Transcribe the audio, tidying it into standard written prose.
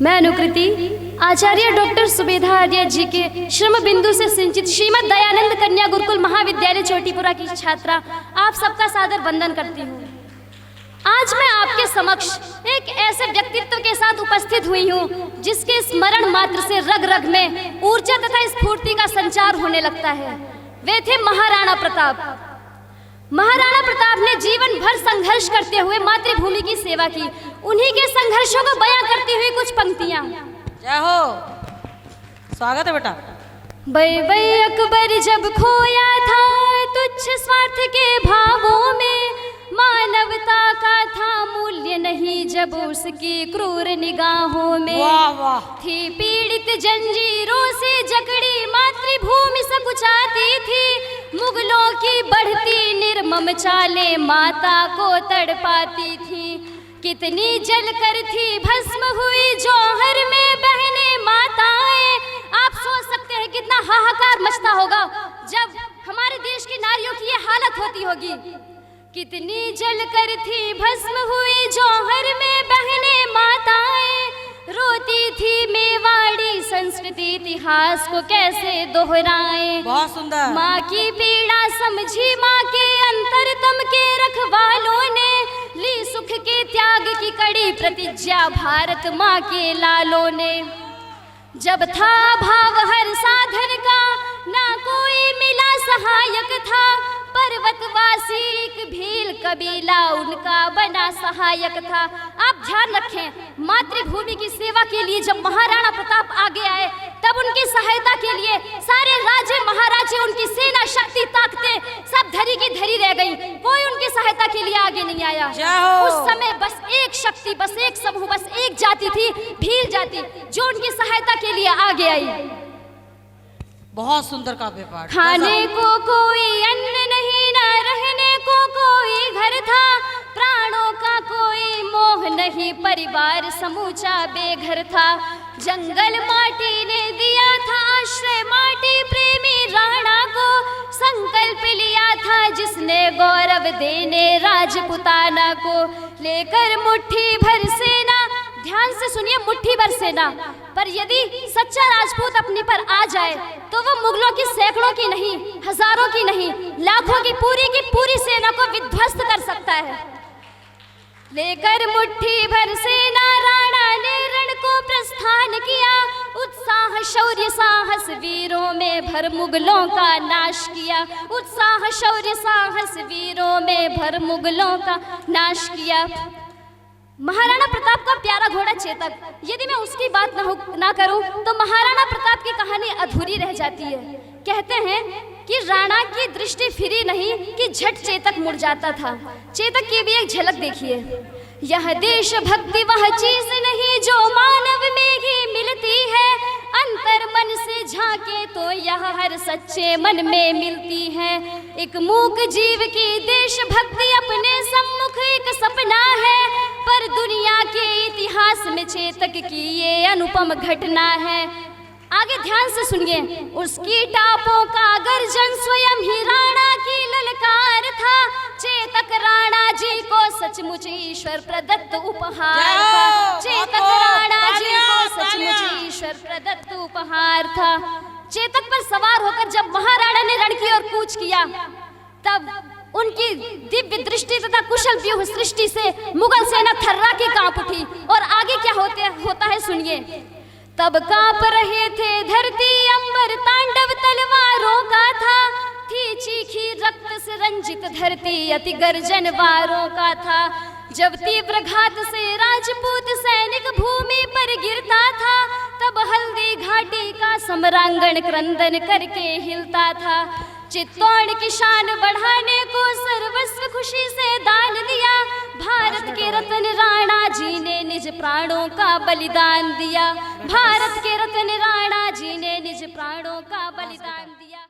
मैं अनुकृति आचार्य डॉक्टर सुबेधा आर्य जी के श्रम बिंदु से सिंचित श्रीमद दयानंद कन्या गुरुकुल महाविद्यालय चोटीपुरा की छात्रा आप सबका सादर वंदन करती हूँ। आज मैं आपके समक्ष एक ऐसे व्यक्तित्व के साथ उपस्थित हुई हूँ जिसके स्मरण मात्र से रग रग में ऊर्जा तथा स्फूर्ति का संचार होने लगता है। वे थे महाराणा प्रताप। महाराणा प्रताप ने जीवन भर संघर्ष करते हुए मातृभूमि की सेवा की। उन्हीं के संघर्षों को बयां करती हुई कुछ पंक्तियां। जय हो, स्वागत है बेटा। बै बै अकबर जब खोया था तुच्छ स्वार्थ के भावों में, मानवता का था मूल्य नहीं जब उसकी क्रूर निगाहों में। वाह वाह। थी पीड़ित जंजीरों से जकड़ी मातृभूमि सकुचाती थी, मुगलों की बढ़ती निर्मम चालें माता को तड़पाती थी। कितनी जलकर थी भस्म हुई जौहर में बहने माताएं। आप सोच सकते हैं कितना हाहाकार मचता होगा जब हमारे देश की नारियों की ये हालत होती होगी। कितनी जलकर थी भस्म हुई जौहर में बहने माताएं, रोती थी मेवाड़ी संस्कृति इतिहास को कैसे दोहराएं। बहुत सुंदर। माँ की पीड़ा समझी माँ के अंतरतम के रखवालों ने, ली सुख के त्याग की कड़ी प्रतिज्ञा भारत माँ के लालों ने। जब था भाव हर साधन का ना कोई मिला सहायक था, पर्वतवासी एक भील कबीला उनका बना सहायक था। आप ध्यान रखें, मातृभूमि की सेवा के लिए जब महाराणा प्रताप आगे आए तब उनकी सहायता के लिए सारे राजे महाराजे, उनकी सेना शक्ति ताकतें सब धरी की धरी रह गई। कोई उनकी सहायता के लिए आगे नहीं आया। उस समय बस एक शक्ति, बस एक समूह, बस एक जाति थी, भील जाति, जो उनकी सहायता के लिए आगे आई। बहुत सुंदर काव्य पाठ। खाने को कोई अन्न नहीं, न रहने को कोई घर था, प्राणों का कोई मोह नहीं, परिवार समूचा बेघर था। जंगल माटी ने दिया था आश्रय, माटी प्रेमी राणा को संकल्प लिया था जिसने गौरव देने राजपुताना को। लेकर मुट्ठी भर सेना, ध्यान से सुनिए, मुट्ठी भर सेना, पर यदि सच्चा राजपूत अपने पर आ जाए तो वो मुगलों की सैकड़ों की नहीं, हजारों की नहीं, लाखों की पूरी सेना को विध्वस्त कर सकता है। लेकर मुट्ठी भर सेना राणा ने रण को प्रस्थान किया, उत्साह शौर्य साहस वीरों में भर मुगलों का नाश किया। उत्साह शौर्य साहस वीरों में भर मुगलों का नाश किया। महाराणा प्रताप का प्यारा घोड़ा चेतक, यदि मैं उसकी बात ना करूं तो महाराणा प्रताप की कहानी अधूरी रह जाती है। कहते हैं कि राणा की दृष्टि फिरी नहीं कि झट चेतक मुड़ जाता था। चेतक की भी एक झलक देखिए। यह देश भक्ति वह चीज नहीं जो मानव में ही मिलती है, अंतर मन से झांके तो यह हर सच्चे मन में मिलती है। एक मूक जीव की देश भक्ति अपने सम्मुख एक सपना है, पर दुनिया के इतिहास में चेतक की ये अनुपम घटना है। आगे ध्यान से सुनिए। उसकी टापों का गर्जन स्वयं ही राणा की ललकार था, चेतक राणा जी को सचमुच ईश्वर प्रदत्त उपहार था। चेतक राणा जी को सचमुच ईश्वर प्रदत्त उपहार था। चेतक पर सवार होकर जब महाराणा ने रण की ओर कूच किया तब उनकी दिव्य दृष्टि तथा कुशल व्यूह सृष्टि से मुगल सेना थर्रा के कांप उठी। और आगे क्या होता है सुनिए। तब कांप रहे थे धरती अंबर, तांडव तलवारों का था, थी चीखी रक्त से रंजित धरती अति गर्जन वारों का था। जब तीव्र घात से राजपूत सैनिक भूमि पर गिरता था, तब हल्दी घाटी का सम्रांगण क्रंदन करके हिलता था। चित्तौड़ की शान बढ़ाने को सर्वस्व खुशी से दान दिया, भारत के रत्न राणा जी ने निज प्राणों का बलिदान दिया। भारत के रत्न राणा जी ने निज प्राणों का बलिदान दिया।